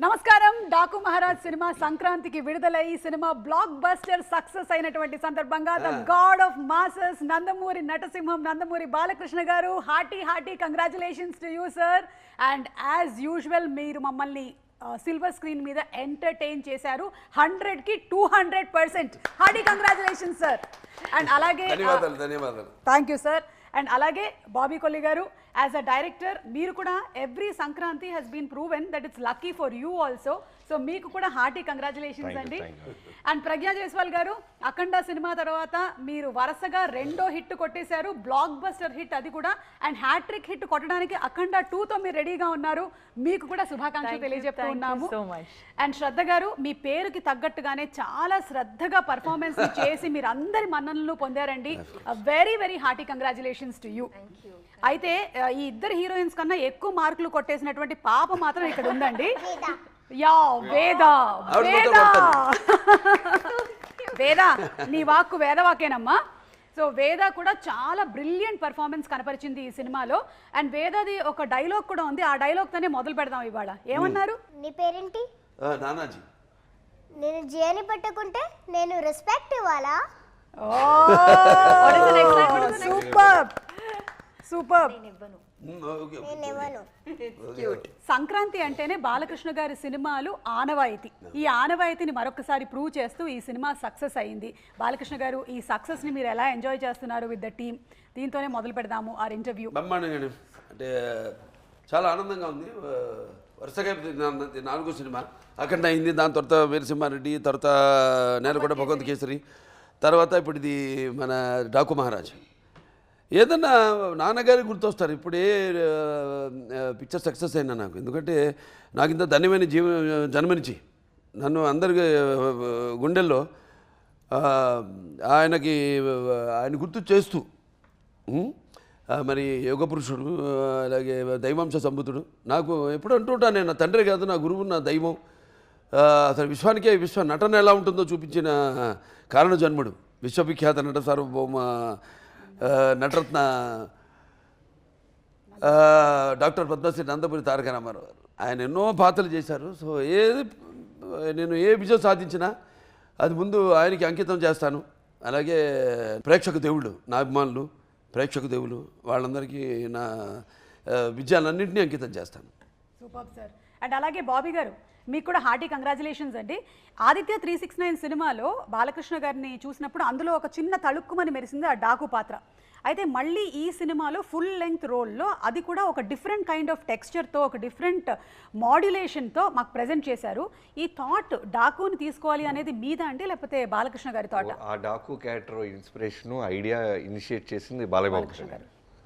నమస్కారం. డాకు మహారాజ్ సినిమా సంక్రాంతికి విడుదల. ఈ సినిమా బ్లాక్ బస్టర్ సక్సెస్ అయినటువంటి సందర్భంగా the god of masses Nandamuri నటసింహం Nandamuri Balakrishna garu hearty congratulations to you sir. And as usual మీరు మమ్మల్ని సిల్వర్ స్క్రీన్ మీద ఎంటర్టైన్ చేశారు. 100కి 200%. Hearty congratulations sir. అండ్ అలాగే ధన్యవాదాలు. Thank you sir. అండ్ అలాగే బాబీ కొల్లి గారు యాజ్ అ డైరెక్టర్ మీరు కూడా every Sankranti has been proven that it's lucky for you also. So మీకు కూడా హార్టీ కంగ్రాచులేషన్స్ అండి. అండ్ ప్రజ్ఞా జైస్వాల్ గారు అఖండ సినిమా తర్వాత మీరు వరుసగా 2వ హిట్ కొట్టేశారు, బ్లాక్ బస్టర్ హిట్ అది కూడా. అండ్ హ్యాట్రిక్ హిట్ కొట్టడానికి అఖండ 2తో మీరు రెడీగా ఉన్నారు. మీకు కూడా శుభాకాంక్షలు తెలియజెప్తూ ఉన్నాము. అండ్ శ్రద్ధ గారు మీ పేరుకి తగ్గట్టుగానే చాలా శ్రద్ధగా పర్ఫార్మెన్స్ చేసి మీరు అందరి మన్ననలు పొందారండి. Very very hearty congratulations to you. అయితే ఈ ఇద్దరు హీరోయిన్స్ కన్నా ఎక్కువ మార్కులు కొట్టేసినటువంటి పాప మాత్రం ఇక్కడ ఉందండి. యా వేద వేద నీ వాక్కు వేదవాకేనమ్మా. సో వేద కూడా చాలా బ్రిలియంట్ పర్ఫార్మెన్స్ కనపరిచింది ఈ సినిమాలో. అండ్ వేదది ఒక డైలాగ్ కూడా ఉంది, ఆ డైలాగ్ తోనే మొదలు పెడదాం ఇవాళ. ఏమన్నారు? నీ పేరేంటి? నానాజీ. నేను జేని పట్టుకుంటే నేను రెస్పెక్ట్ ఇవ్వాలా? Super super. సంక్రాంతి అంటేనే బాలకృష్ణ గారి సినిమాలు ఆనవాయితీ. ఈ ఆనవాయితీని మరొకసారి ప్రూవ్ చేస్తూ ఈ సినిమా సక్సెస్ అయింది. బాలకృష్ణ గారు ఈ సక్సెస్ని మీరు ఎలా ఎంజాయ్ చేస్తున్నారు విత్ ద టీమ్? దీంతోనే మొదలు పెడదాము ఆర్ ఇంటర్వ్యూ. బ్రహ్మాండంగా అంటే చాలా ఆనందంగా ఉంది. వరుసగా 4వ సినిమా అఖండ అయింది, దాని తర్వాత వీరసింహారెడ్డి, తర్వాత నేలకొండ భగవంత్ కేసరి, తర్వాత ఇప్పుడు ఇది మన డాకు మహారాజ్. ఏదన్నా నాన్నగారికి గుర్తొస్తారు. ఇప్పుడే పిక్చర్ సక్సెస్ అయినా నాకు, ఎందుకంటే నాకు ఇంత ధన్యమైన జన్మనిచ్చి నన్ను అందరి గుండెల్లో ఆయన గుర్తు చేస్తూ మరి యోగ పురుషుడు, అలాగే దైవాంశ సంబుతుడు. నాకు ఎప్పుడు అంటుంటాను, నేను నా తండ్రి కాదు, నా గురువు, నా దైవం. అసలు విశ్వానికే నటన ఎలా ఉంటుందో చూపించిన కారణ జన్ముడు, విశ్వవిఖ్యాత నట సార్వభౌమ నటరత్న డాక్టర్ పద్మశ్రీ నందమూరి తారక రామారావు గారు. ఆయన ఎన్నో పాత్రలు చేశారు. సో నేను ఏ విజయం సాధించినా అది ముందు ఆయనకి అంకితం చేస్తాను. అలాగే ప్రేక్షక దేవుళ్ళు, నా అభిమానులు, ప్రేక్షక దేవులు, వాళ్ళందరికీ నా విజయాలన్నింటినీ అంకితం చేస్తాను. Super sir. అండ్ అలాగే బాబీ గారు మీకు కూడా హార్టీ కంగ్రాచులేషన్స్ అండి. ఆదిత్య 369 సినిమాలో బాలకృష్ణ గారిని చూసినప్పుడు అందులో ఒక చిన్న తళుక్కుమని మెరిసింది ఆ డాకు పాత్ర. అయితే మళ్ళీ ఈ సినిమాలో ఫుల్ లెంగ్త్ రోల్లో అది కూడా ఒక డిఫరెంట్ కైండ్ ఆఫ్ టెక్స్చర్తో, ఒక డిఫరెంట్ మాడ్యులేషన్తో మాకు ప్రజెంట్ చేశారు. ఈ థాట్ డాకుని తీసుకోవాలి అనేది మీద అంటే లేకపోతే బాలకృష్ణ గారి థాట్? ఆ Daaku character inspiration idea initiate చేసింది బాలకృష్ణ గారు.